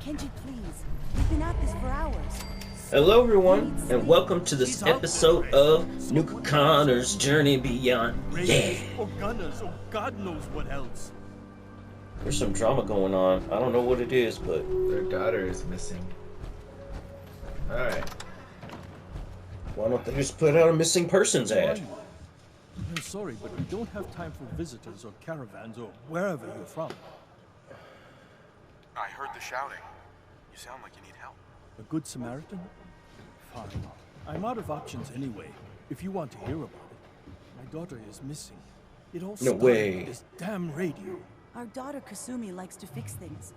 Kenji, please. We've been at this for hours. Hello everyone, and welcome to this episode of Nuca Connors' Journey Beyond. Yeah! Or gunners, or God knows what else. There's some drama going on. I don't know what it is, but their daughter is missing. Alright. Why don't they just put out a missing persons ad? I'm sorry, but we don't have time for visitors or caravans or wherever you're from. I heard the shouting. You sound like you need help. A good Samaritan? Fine. I'm out of options anyway, if you want to hear about it. My daughter is missing. It all started with this damn radio. Our daughter Kasumi likes to fix things.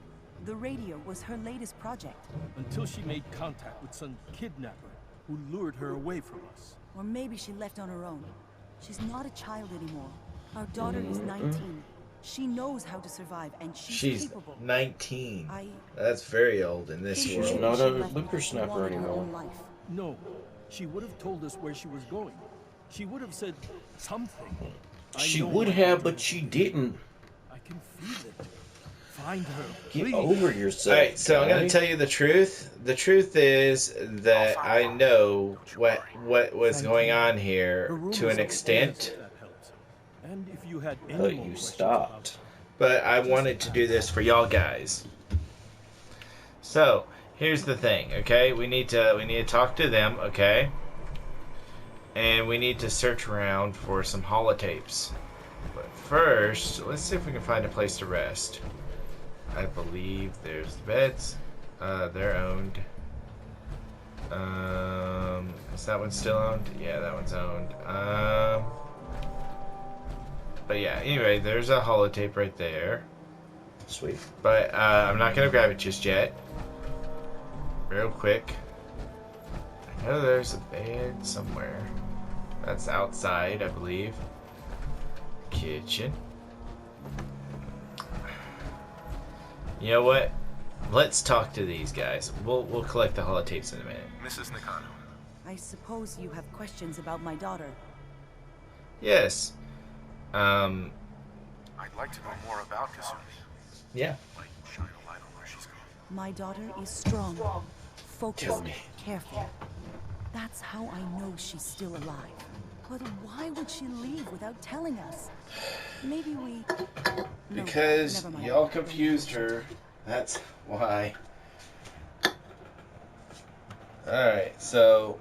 The radio was her latest project. Until she made contact with some kidnapper who lured her away from us. Or maybe she left on her own. She's not a child anymore. Our daughter is 19. She knows how to survive, and she's capable. 19. That's very old in this world. She's not a whippersnapper anymore. No, she would have told us where she was going. She would have said something. She would have, but she didn't. I can feel it. Find her. Get over yourself. Alright, so I'm going to tell you the truth. The truth is that I know what was going on here to an extent. And if you had any but you stopped. But I wanted to do this for y'all guys. So, here's the thing, okay? We need to talk to them, okay? And we need to search around for some holotapes. But first, let's see if we can find a place to rest. I believe there's the beds. They're owned. Is that one still owned? Yeah, that one's owned. But yeah, anyway, there's a holotape right there. Sweet. But I'm not going to grab it just yet. Real quick. I know there's a bed somewhere. That's outside, I believe. Kitchen. You know what? Let's talk to these guys. We'll collect the holotapes in a minute. Mrs. Nakano. I suppose you have questions about my daughter. Yes. I'd like to know more about Kasumi. Yeah. Like, shine a light on where she's going. My daughter is strong, focused, careful. That's how I know she's still alive. But why would she leave without telling us? Maybe we... No, because y'all confused her. That's why. Alright, so...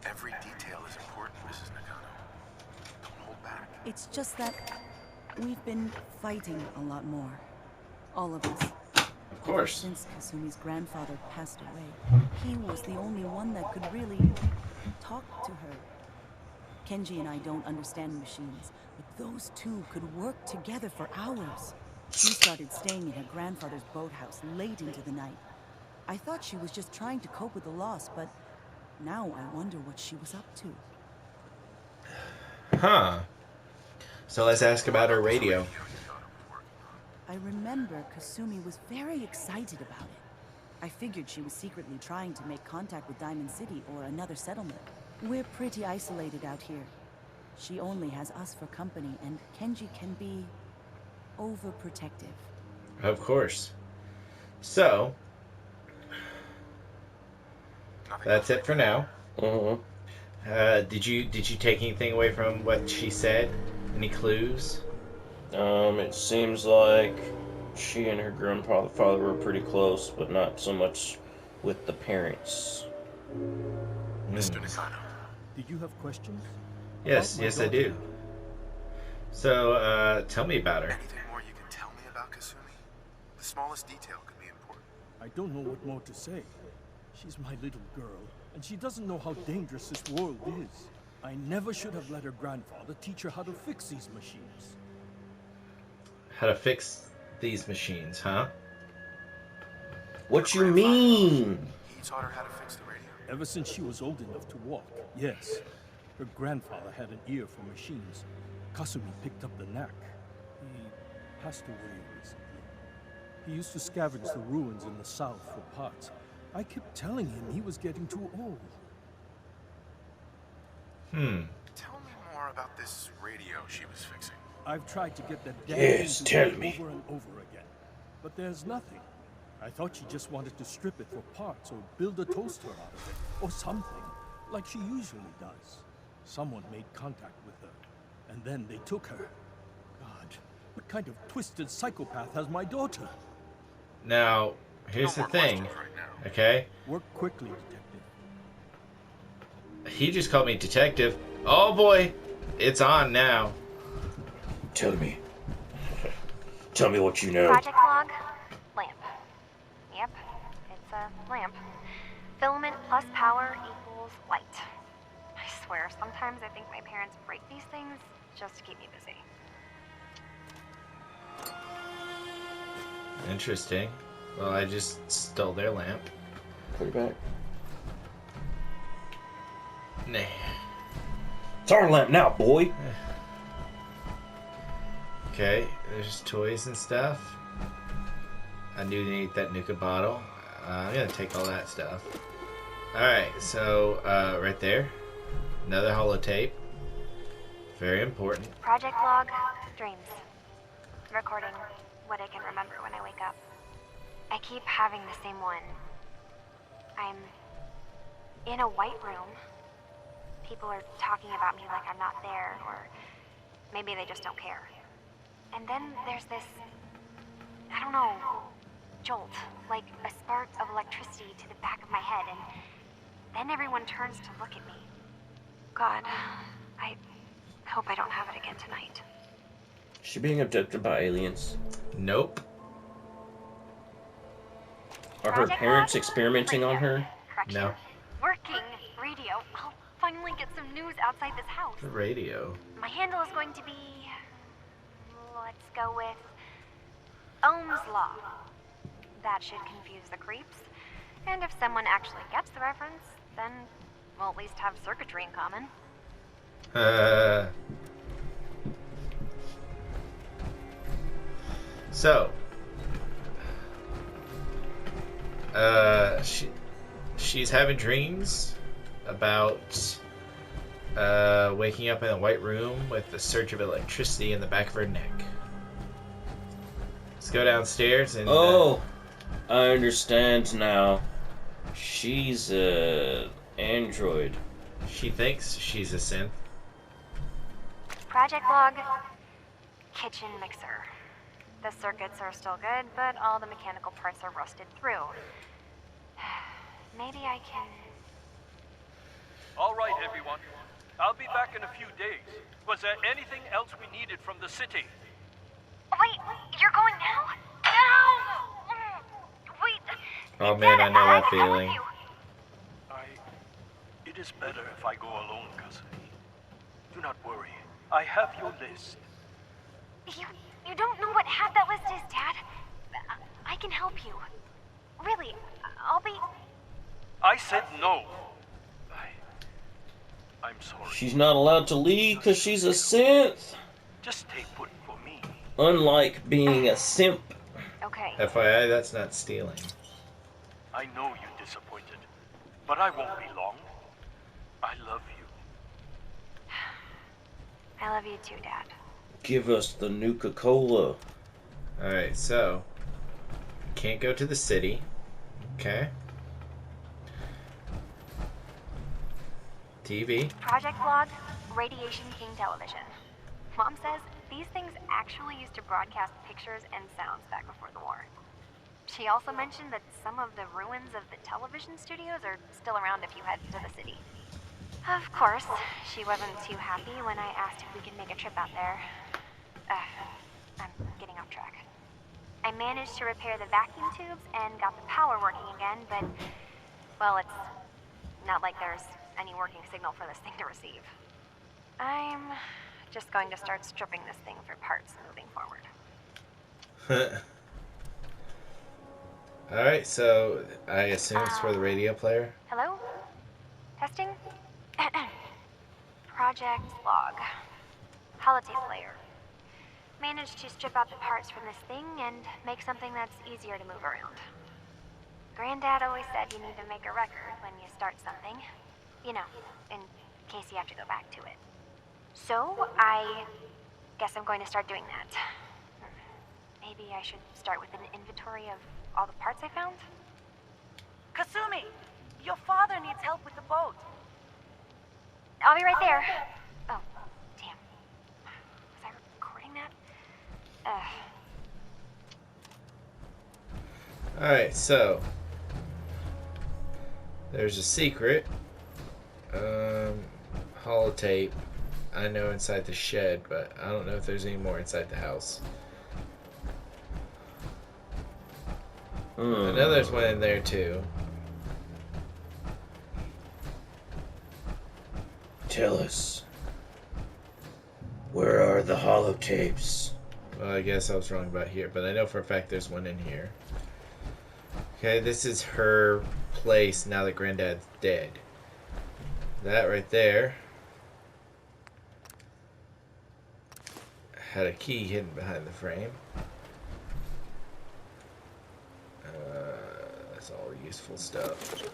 Every detail is important, Mrs. Nakano. Don't hold back. It's just that we've been fighting a lot more. All of us. Of course. Since Kasumi's grandfather passed away, he was the only one that could really talk to her. Kenji and I don't understand machines, but those two could work together for hours. She started staying in her grandfather's boathouse late into the night. I thought she was just trying to cope with the loss, but now I wonder what she was up to. Huh. So let's ask about her radio. I remember Kasumi was very excited about it. I figured she was secretly trying to make contact with Diamond City or another settlement. We're pretty isolated out here. She only has us for company, and Kenji can be overprotective. Of course. So, that's it for now. Did you take anything away from what she said? Any clues? It seems like she and her grandfather were pretty close, but not so much with the parents. Mr. Nakano. Did you have questions? Yes, I do. So, tell me about her. Anything more you can tell me about Kasumi? The smallest detail could be important. I don't know what more to say. She's my little girl, and she doesn't know how dangerous this world is. I never should have let her grandfather teach her how to fix these machines. How to fix these machines, huh? What you mean? He taught her how to fix the radio. Ever since she was old enough to walk, yes. Her grandfather had an ear for machines. Kasumi picked up the knack. He passed away recently. He used to scavenge the ruins in the south for parts. I kept telling him he was getting too old. Tell me more about this radio she was fixing. I've tried to get that damn Yes, thing to tell work me. over and over again, but there's nothing. I thought she just wanted to strip it for parts or build a toaster out of it, or something, like she usually does. Someone made contact with her, and then they took her. God, what kind of twisted psychopath has my daughter? Now, here's the thing, okay? Work quickly, detective. He just called me detective. Oh boy, it's on now. Tell me. Tell me what you know. Project log, lamp. Yep, it's a lamp. Filament plus power equals light. I swear, sometimes I think my parents break these things just to keep me busy. Interesting. Well, I just stole their lamp. Put it back. Nah. It's our lamp now, boy. Okay, there's toys and stuff. I do need that Nuca bottle. I'm gonna take all that stuff. Alright, so right there. Another holotape. Very important. Project log, dreams. Recording what I can remember when I wake up. I keep having the same one. I'm in a white room. People are talking about me like I'm not there, or maybe they just don't care. And then there's this, I don't know, jolt, like a spark of electricity to the back of my head, and then everyone turns to look at me. God, I hope I don't have it again tonight. Is she being abducted by aliens? Nope. Are her parents experimenting on her? Correction. No. Working radio. I'll finally get some news outside this house. The radio. My handle is going to be, let's go with Ohm's Law. That should confuse the creeps. And if someone actually gets the reference, then we'll at least have circuitry in common. So, she's having dreams about waking up in a white room with a surge of electricity in the back of her neck. Let's go downstairs and... Oh, I understand now. She's a android. She thinks she's a synth. Project log, kitchen mixer. The circuits are still good, but all the mechanical parts are rusted through. Maybe I can... All right, everyone. I'll be back in a few days. Was there anything else we needed from the city? Wait, you're going now? No! Wait. Oh man, I know that feeling. It is better if I go alone, cousin. Do not worry. I have your list. You don't know what half that list is, Dad. I can help you. Really, I'll be... I said no. I'm sorry. She's not allowed to leave because she's a synth. Just stay put for me. Unlike being a simp. Okay. FYI, that's not stealing. I know you're disappointed, but I won't be long. I love you. I love you too, Dad. Give us the Nuca Cola. Alright, so... Can't go to the city. Okay. TV. Project log, Radiation King Television. Mom says these things actually used to broadcast pictures and sounds back before the war. She also mentioned that some of the ruins of the television studios are still around if you head to the city. Of course, she wasn't too happy when I asked if we could make a trip out there. I'm getting off track. I managed to repair the vacuum tubes and got the power working again, but, well, it's not like there's any working signal for this thing to receive. I'm just going to start stripping this thing for parts moving forward. Alright, so I assume it's for the radio player. Hello? Testing? Project log. Holotape player. Managed to strip out the parts from this thing and make something that's easier to move around. Granddad always said you need to make a record when you start something. You know, in case you have to go back to it. So, I guess I'm going to start doing that. Maybe I should start with an inventory of all the parts I found? Kasumi, your father needs help with the boat. I'll be right there. Oh, damn. Was I recording that? Alright, so there's a secret holotape I know inside the shed, but I don't know if there's any more inside the house. I know there's one in there too. Tell us, where are the holotapes? Well, I guess I was wrong about here, but I know for a fact there's one in here. Okay, this is her place now that Granddad's dead. That right there had a key hidden behind the frame. That's all useful stuff.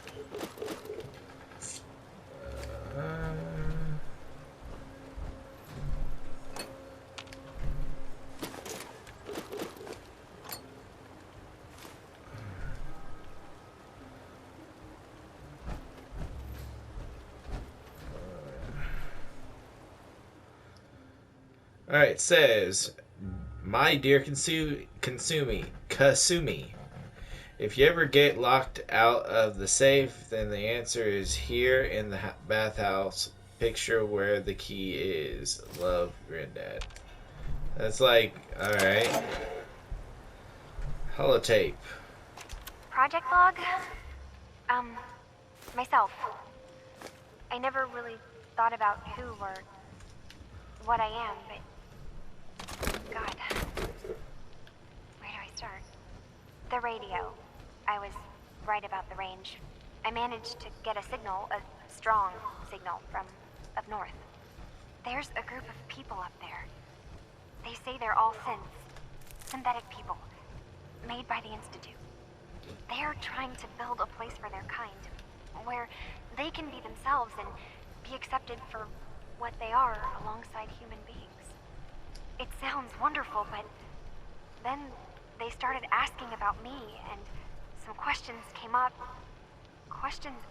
Alright, it says, my dear Kasumi, if you ever get locked out of the safe, then the answer is here in the bathhouse. Picture where the key is. Love, Granddad. That's like, alright. Holotape. Project log? Myself. I never really thought about who or what I am, but God. Where do I start? The radio. I was right about the range. I managed to get a signal, a strong signal from up north. There's a group of people up there. They say they're all synthetic people, made by the Institute. They're trying to build a place for their kind, where they can be themselves and be accepted for what they are alongside human beings. It sounds wonderful, but then they started asking about me, and some questions came up. Questions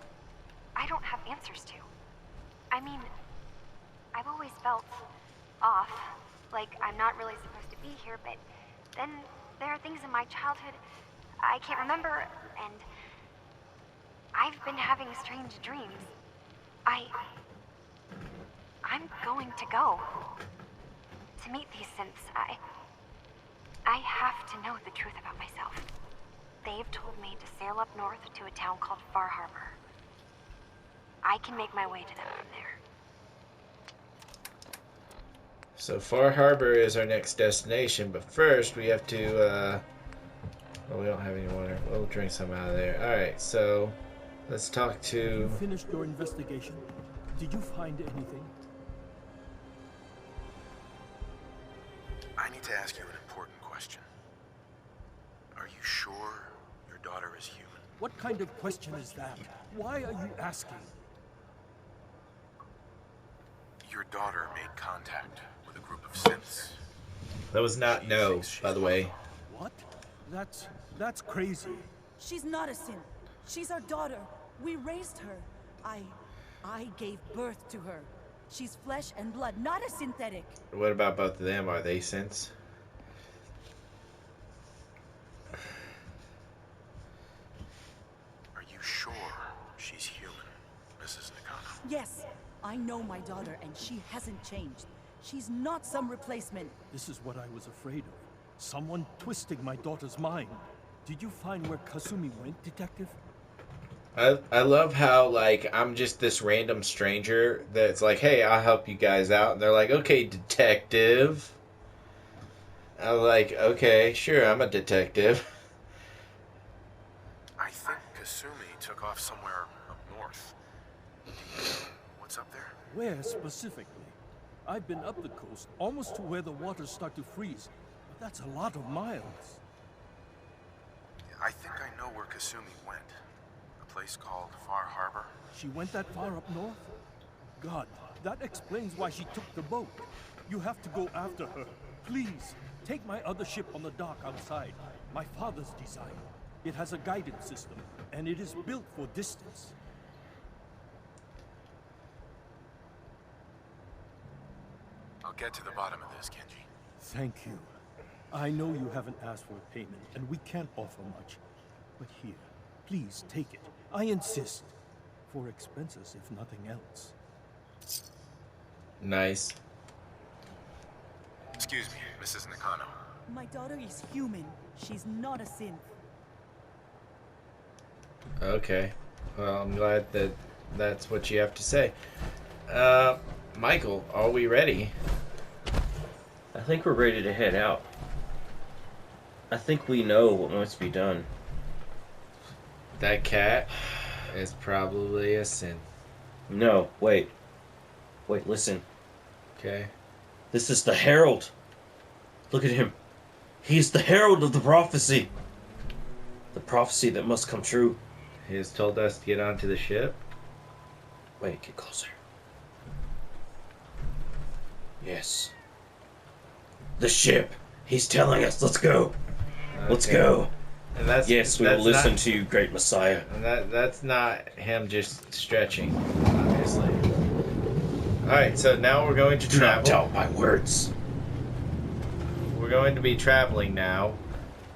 I don't have answers to. I mean, I've always felt off, like I'm not really supposed to be here, but then there are things in my childhood I can't remember, and I've been having strange dreams. I'm going to go to meet these synths. I have to know the truth about myself. They've told me to sail up north to a town called Far Harbor. I can make my way to them from there. So Far Harbor is our next destination, but first we have to, well, we don't have any water. We'll drink some out of there. Alright, so let's talk to... You finished your investigation? Did you find anything? I need to ask you an important question. Are you sure your daughter is human? What kind of question is that? Why are you asking? Your daughter made contact with a group of synths. That was not no, by the way. What? That's crazy. She's not a synth. She's our daughter. We raised her. I gave birth to her. She's flesh and blood, not a synthetic. What about both of them? Are they synths? Are you sure she's human, Mrs. Nakano? Yes, I know my daughter, and she hasn't changed. She's not some replacement. This is what I was afraid of. Someone twisting my daughter's mind. Did you find where Kasumi went, Detective? I love how, like, I'm just this random stranger that's like, hey, I'll help you guys out. And they're like, okay, detective. I'm like, okay, sure, I'm a detective. I think Kasumi took off somewhere up north. Do you know what's up there? Where specifically? I've been up the coast, almost to where the waters start to freeze. But that's a lot of miles. I think I know where Kasumi went. A place called Far Harbor. She went that far up north? God, that explains why she took the boat. You have to go after her. Please, take my other ship on the dock outside. My father's design. It has a guidance system, and it is built for distance. I'll get to the bottom of this, Kenji. Thank you. I know you haven't asked for a payment, and we can't offer much. But here, please take it. I insist. For expenses, if nothing else. Nice. Excuse me, Mrs. Nakano. My daughter is human. She's not a synth. Okay. Well, I'm glad that that's what you have to say. Michael, are we ready? I think we're ready to head out. I think we know what must be done. That cat is probably a synth. No, wait. Wait, listen. Okay. This is the Herald. Look at him. He's the Herald of the prophecy. The prophecy that must come true. He has told us to get onto the ship. Wait, get closer. Yes. The ship. He's telling us, let's go. Okay. Let's go. And that's Yes, we will that's listen not, to you, great Messiah. And that's not him just stretching, obviously. Alright, so now we're going to Do not travel. doubt my words. We're going to be traveling now.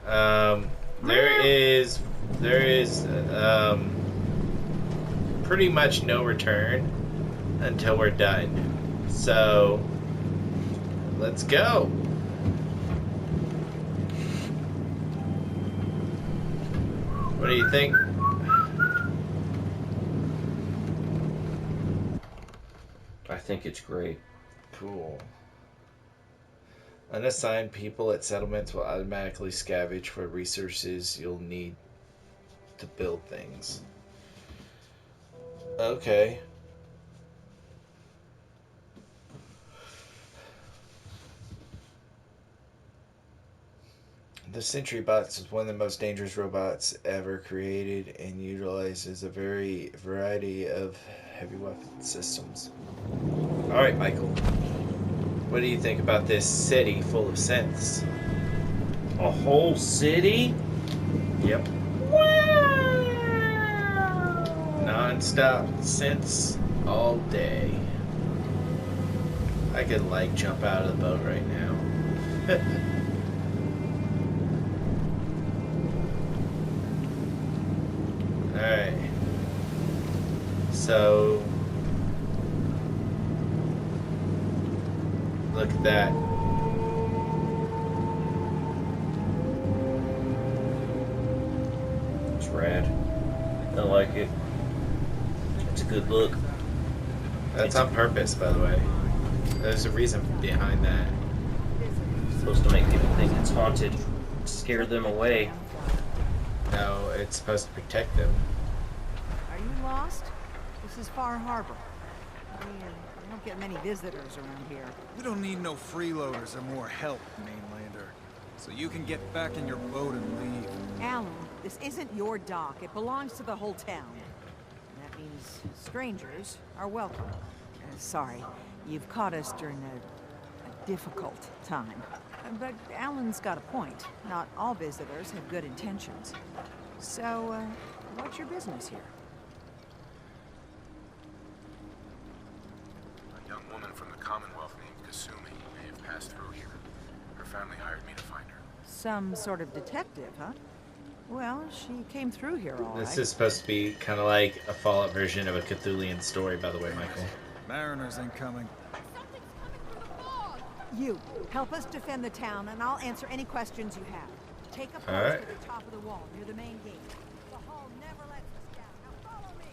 There is pretty much no return until we're done. So let's go. What do you think? I think it's great. Cool. Unassigned people at settlements will automatically scavenge for resources you'll need to build things. Okay. The Sentry Bots is one of the most dangerous robots ever created and utilizes a variety of heavy weapon systems. Alright, Michael. What do you think about this city full of synths? A whole city? Yep. Non-stop synths all day. I could like jump out of the boat right now. Alright. So look at that. It's rad. I like it. It's a good look. That's on purpose, by the way. There's a reason behind that. It's supposed to make people think it's haunted. Scare them away. No, it's supposed to protect them. Are you lost? This is Far Harbor. We don't get many visitors around here. We don't need no freeloaders or more help, mainlander. So you can get back in your boat and leave. Alan, this isn't your dock. It belongs to the whole town. That means strangers are welcome. Sorry, you've caught us during a difficult time. But Alan's got a point. Not all visitors have good intentions. So, what's your business here? A young woman from the Commonwealth named Kasumi may have passed through here. Her family hired me to find her. Some sort of detective, huh? Well, she came through here all right. This is supposed to be kind of like a Fallout version of a Cthulhian story, by the way, Michael. Mariners incoming. You, help us defend the town, and I'll answer any questions you have. Take a post All right. at the top of the wall, near the main gate. The hall never lets us down. Now follow me!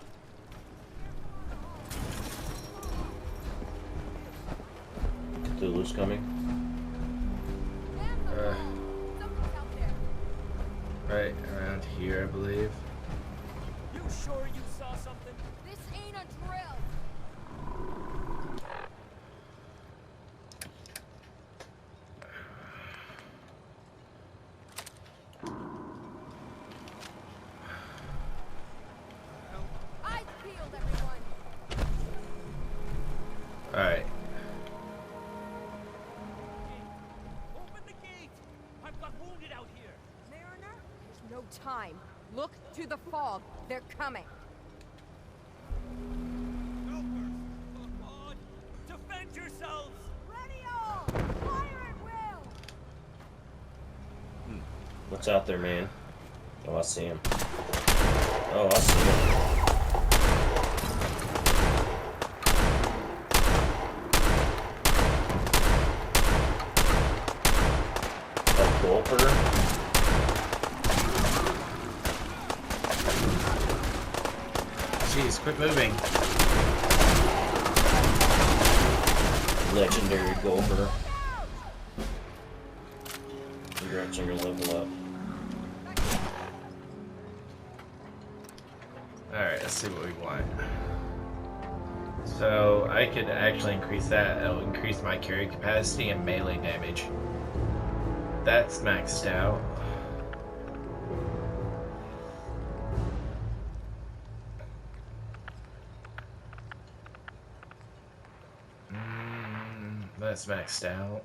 Cthulhu's coming. Right around here, I believe. You sure you saw something? This ain't a drill. Eyes peeled, everyone. Alright. Open the gate! I've got wounded out here. Mariner, there's no time. through the fog. They're coming. Come on! Defend yourselves! Ready all! Fire at will! What's out there, man? Oh, I see him. Oh, I see him. A gulper? Jeez, quit moving. Legendary gulper. Congrats on your level up. Alright, let's see what we want. So, I could actually increase that. It'll increase my carry capacity and melee damage. That's maxed out. That's maxed out.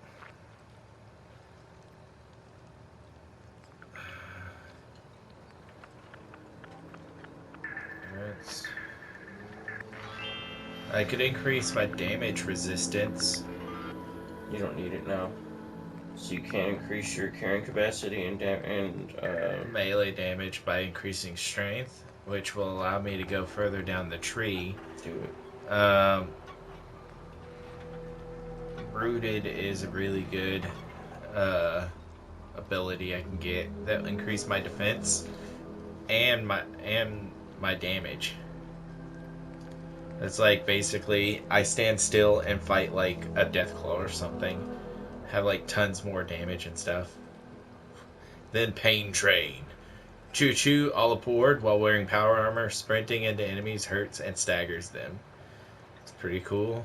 I could increase my damage resistance. You don't need it now. So you can increase your carrying capacity and melee damage by increasing strength, which will allow me to go further down the tree. Do it. Rooted is a really good ability I can get that will increase my defense and my damage. It's like basically I stand still and fight like a Deathclaw or something. Have like tons more damage and stuff. Then Pain Train. Choo choo all aboard while wearing power armor, sprinting into enemies hurts and staggers them. It's pretty cool.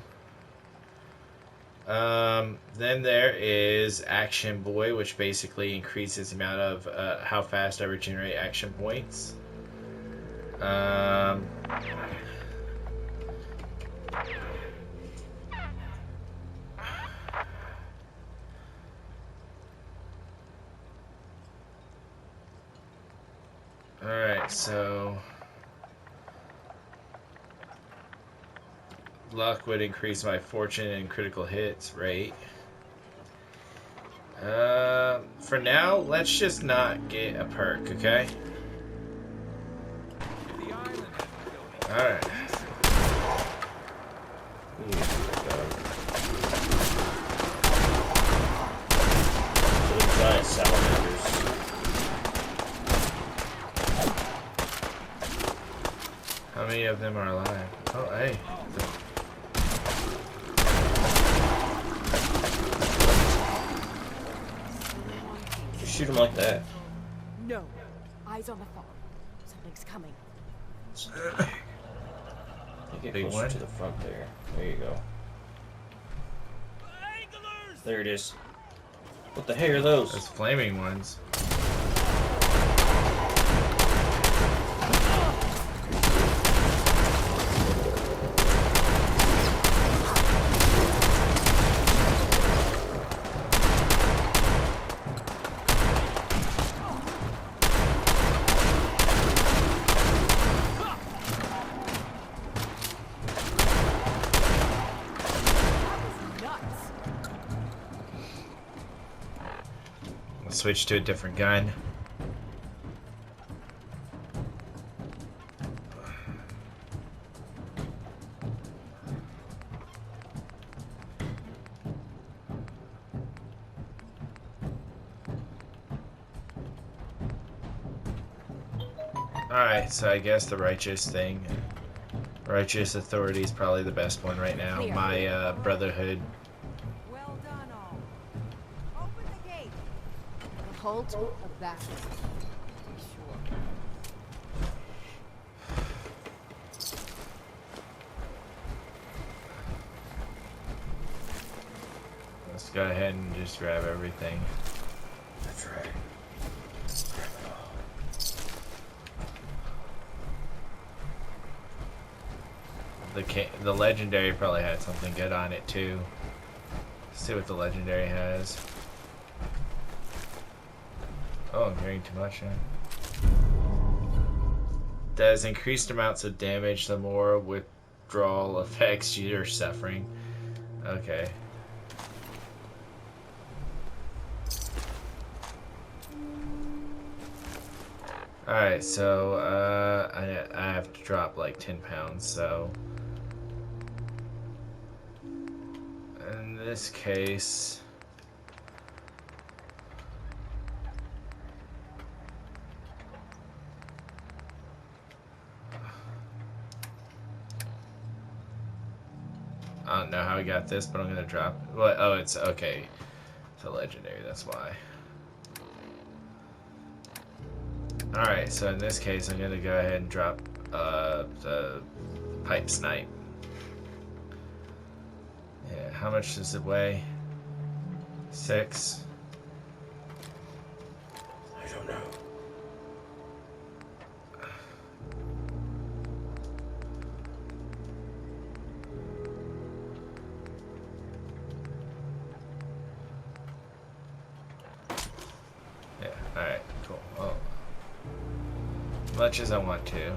Then there is Action Boy, which basically increases the amount of how fast I regenerate action points. Alright, so luck would increase my fortune and critical hits rate. For now, let's just not get a perk, okay? Alright. Giant salamanders. How many of them are alive? Oh, hey. Just shoot them like that. No. Eyes on the fog. Something's coming. Get Big closer one? to the front there. There you go. There it is. What the heck are those? Those flaming ones. Switch to a different gun. Alright, so I guess the righteous thing. Righteous authority is probably the best one right now. My brotherhood. Well done, all. Open the gate. A halt, a back. Be sure. Let's go ahead and just grab everything. That's right. The legendary probably had something good on it too. Let's see what the legendary has. Oh, I'm hearing too much now. Does increased amounts of damage the more withdrawal effects you're suffering. Okay. Alright, so I have to drop like 10 pounds, so in this case I don't know how I got this, but I'm gonna drop it. What? Oh, it's okay. It's a legendary, that's why. Alright, so in this case, I'm gonna go ahead and drop the pipe snipe. Yeah, how much does it weigh? 6. I don't know. Yeah, alright, cool. Well, much as I want to.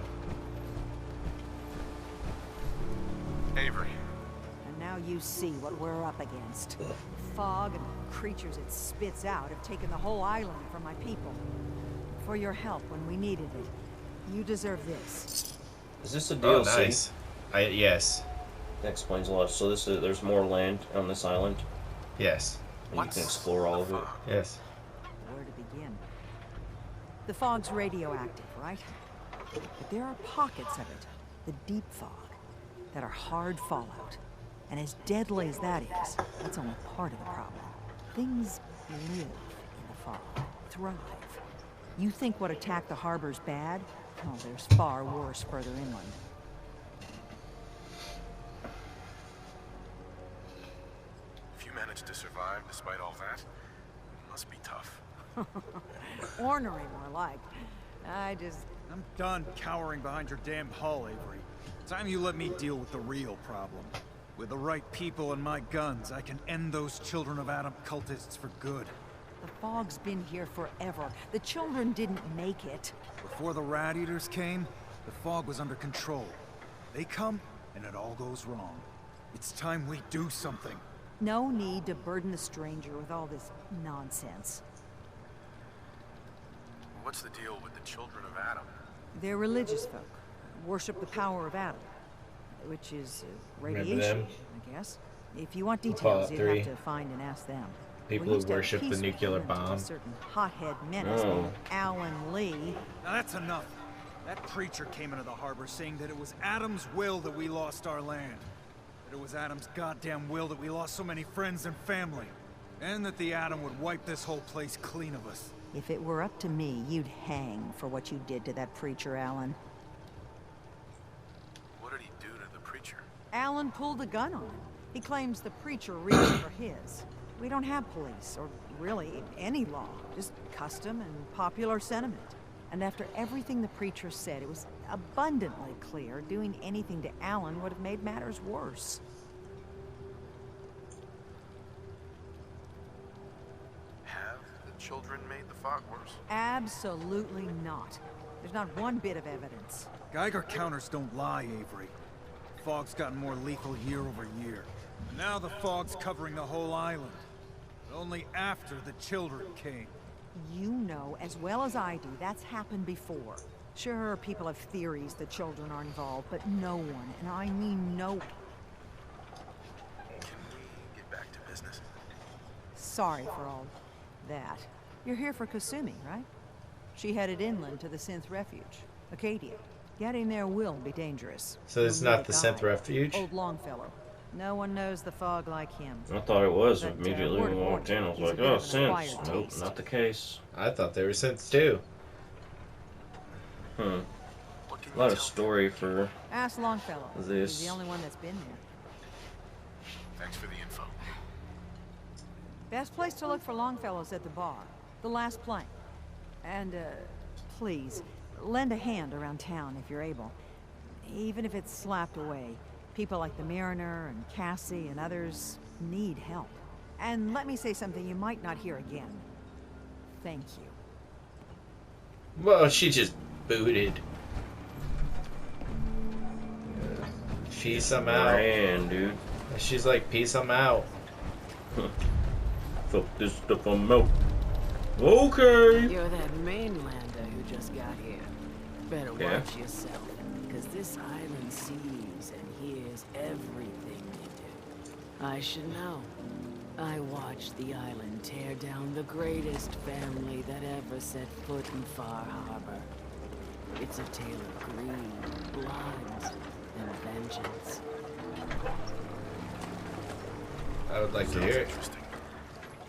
Avery. And now you see what we're up against. The fog and creatures it spits out have taken the whole island from my people. For your help when we needed it, you deserve this. Is this a Oh, DLC? nice. Yes. That explains a lot. So there's more land on this island. Yes. And you can explore all of it. Yes. Where to begin? The fog's radioactive, right? But there are pockets of it, the deep fog, that are hard fallout. And as deadly as that is, that's only part of the problem. Things live in the fog, thrive. You think what attacked the harbor's bad? Oh, there's far worse further inland. If you managed to survive despite all that, it must be tough. Ornery, more like. I'm done cowering behind your damn hull, Avery. Time you let me deal with the real problem. With the right people and my guns, I can end those Children of Adam cultists for good. The fog's been here forever. The children didn't make it. Before the Rat Eaters came, the fog was under control. They come, and it all goes wrong. It's time we do something. No need to burden the stranger with all this nonsense. What's the deal with the Children of Adam? They're religious folk. Worship the power of Adam. Which is Remember radiation, them? I guess. If you want details, Fallout you'd 3. have to find and ask them. People We used who to have worship the peace nuclear with them until bomb. a certain hothead menace Oh. named Alan Lee. Now that's enough. That preacher came into the harbor saying that it was Adam's will that we lost our land. That it was Adam's goddamn will that we lost so many friends and family. And that the Atom would wipe this whole place clean of us. If it were up to me, you'd hang for what you did to that preacher, Alan. What did he do to the preacher? Alan pulled a gun on him. He claims the preacher reached for his. We don't have police, or really any law, just custom and popular sentiment. And after everything the preacher said, it was abundantly clear doing anything to Alan would have made matters worse. Have the children made the fog worse? Absolutely not. There's not one bit of evidence. Geiger counters don't lie, Avery. Fog's gotten more lethal year over year. Now the fog's covering the whole island. But only after the children came. You know as well as I do that's happened before. Sure, people have theories that children are involved, but no one, and I mean no one. Can we get back to business? Sorry for all that. You're here for Kasumi, right? She headed inland to the Synth Refuge, Acadia. Getting there will be dangerous. So this is You'll not meet the a Synth guy, Refuge? Old Longfellow. No one knows the fog like him. I thought it was But, immediately word when we of walked in. I was warning, he's like, a bit oh, of an acquired sense. Nope, taste. not the case. I thought they were synths too. Hmm. What can A lot you of tell story for Ask Longfellow. this. He's the only one that's been there. me? Thanks for the info. Best place to look for Longfellow's at the bar. The last plank. And, please, lend a hand around town if you're able. Even if it's slapped away. People like the Mariner and Cassie and others need help. And let me say something you might not hear again. Thank you. Well, she just booted. Peace, I'm out. Man, dude. She's like, peace, I'm out. Fuck this stuff, I'm out. Okay. You're that mainlander who just got here. Better watch yourself, because this island sees and hears everything you do. I should know. I watched the island tear down the greatest family that ever set foot in Far Harbor. It's a tale of greed, blood, and vengeance. I would like to hear it. Interesting.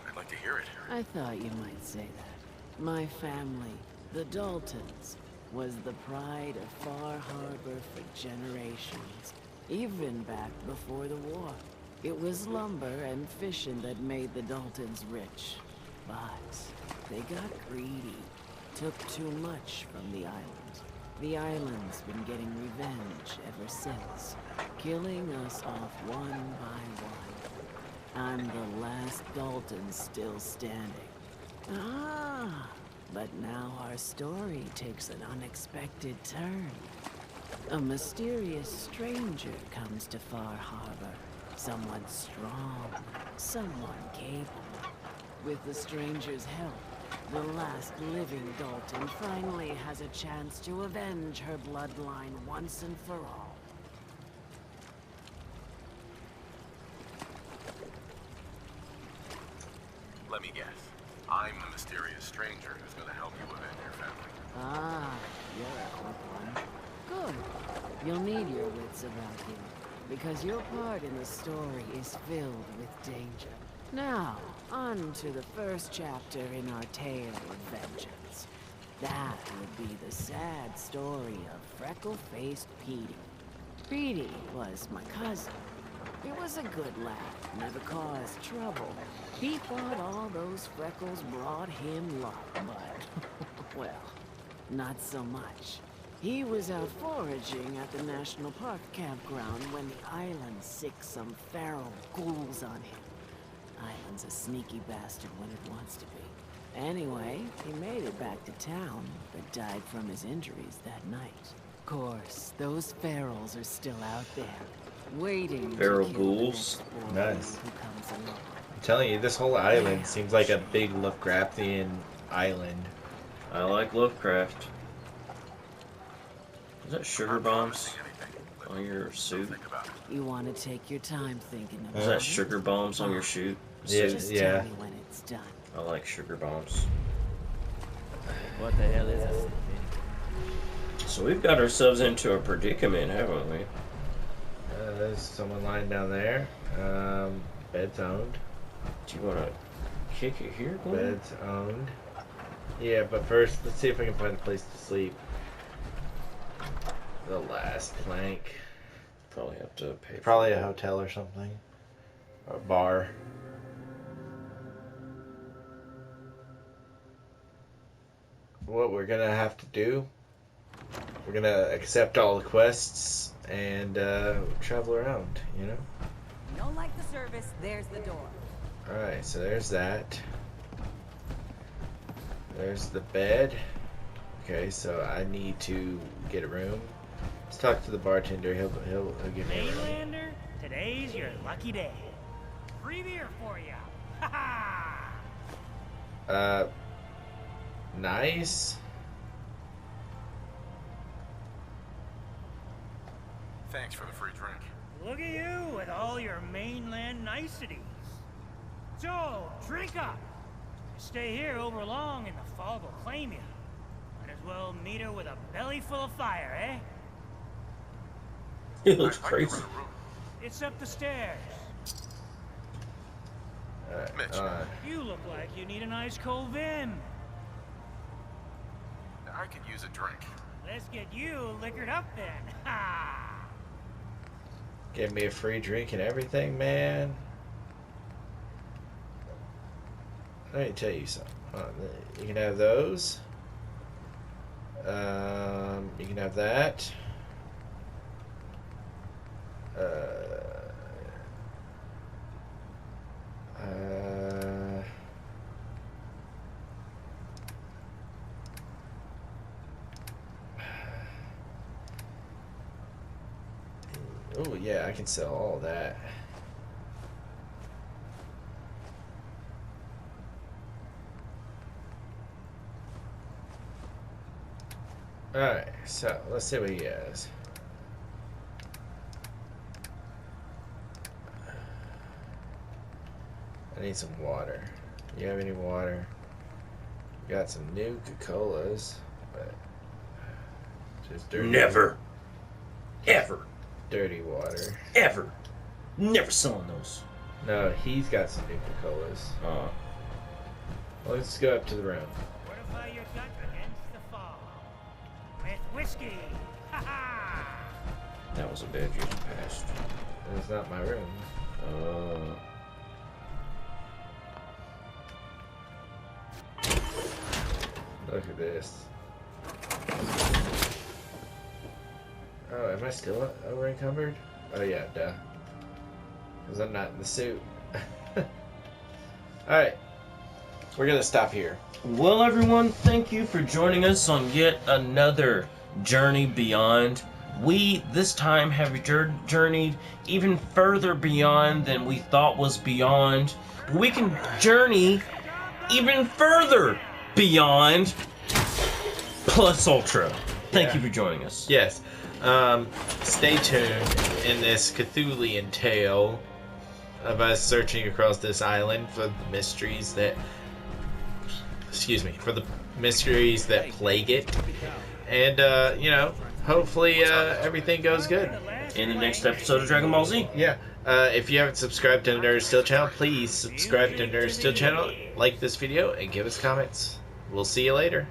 I'd like to hear it. I thought you might say that. My family, the Daltons, was the pride of Far Harbor for generations, even back before the war. It was lumber and fishing that made the Daltons rich. But they got greedy, took too much from the island. The island's been getting revenge ever since, killing us off one by one. I'm the last Dalton still standing. Ah, but now our story takes an unexpected turn. A mysterious stranger comes to Far Harbor. Someone strong, someone capable. With the stranger's help, the last living Dalton finally has a chance to avenge her bloodline once and for all. Let me guess. I'm the mysterious stranger who's going to help you avenge your family. Ah, you're a quick one. Good. You'll need your wits about you, because your part in the story is filled with danger. Now, on to the first chapter in our tale of vengeance. That would be the sad story of freckle-faced Petey. Petey was my cousin. He was a good lad, never caused trouble. He thought all those freckles brought him luck, but, well, not so much. He was out foraging at the National Park campground when the island sicked some feral ghouls on him. Island's a sneaky bastard when it wants to be. Anyway, he made it back to town, but died from his injuries that night. Of course, those ferals are still out there, waiting Feral to kill ghouls? the next Nice. who comes along. I'm telling you, this whole island seems like a big Lovecraftian island. I like Lovecraft. Is that sugar bombs on your suit? You want to take your time thinking about Is that it? sugar bombs on your suit? Yeah, Just yeah. tell me when it's done. I like sugar bombs. What the hell is this? So we've got ourselves into a predicament, haven't we? There's someone lying down there. Bed's owned. Do you want to kick it here, Glenn? Bed's owned. Yeah, but first, let's see if I can find a place to sleep. The last plank. Probably have to pay. Probably a hotel or something. Or a bar. What we're gonna have to do, we're gonna accept all the quests and travel around, you know? You don't like the service, there's the door. Alright, so there's that. There's the bed. Okay, so I need to get a room. Let's talk to the bartender. He'll give me a room. Mainlander, today's your lucky day. Free beer for you. Ha ha! Nice. Thanks for the free drink. Look at you with all your mainland niceties. So, drink up. You stay here over long and the fog will claim you. Might as well meet her with a belly full of fire, eh? He looks I can crazy. rent a room. It's up the stairs. Alright, Mitch. You look like you need an ice cold vim. I could use a drink. Let's get you liquored up then. Ha! give me a free drink and everything, man. Let me tell you something. You can have those. You can have that. Oh yeah, I can sell all that. Alright, so let's see what he has. I need some water. You have any water? Got some Nuca Colas, but just dirty. Never. Ever. Dirty water. Ever. Never selling those. No, he's got some Nuca Colas. Well, let's go up to the room. Fortify your gut against the fall. With whiskey. Ha ha! That was a bad use of past. It's not my room. Look at this. Oh, am I still over encumbered? Oh yeah, duh. Because I'm not in the suit. Alright. We're going to stop here. Well, everyone, thank you for joining us on yet another Journey Beyond. We, this time, have journeyed even further beyond than we thought was beyond. We can journey even further beyond plus ultra. Thank you for joining us. Yes. Stay tuned in this Cthulhian tale of us searching across this island for the mysteries that... for the mysteries that plague it. And, you know, hopefully everything goes good. In the next episode of Dragon Ball Z. Yeah. If you haven't subscribed to the Nerd Steel channel, please subscribe to the Nerd Steel channel, like this video, and give us comments. We'll see you later.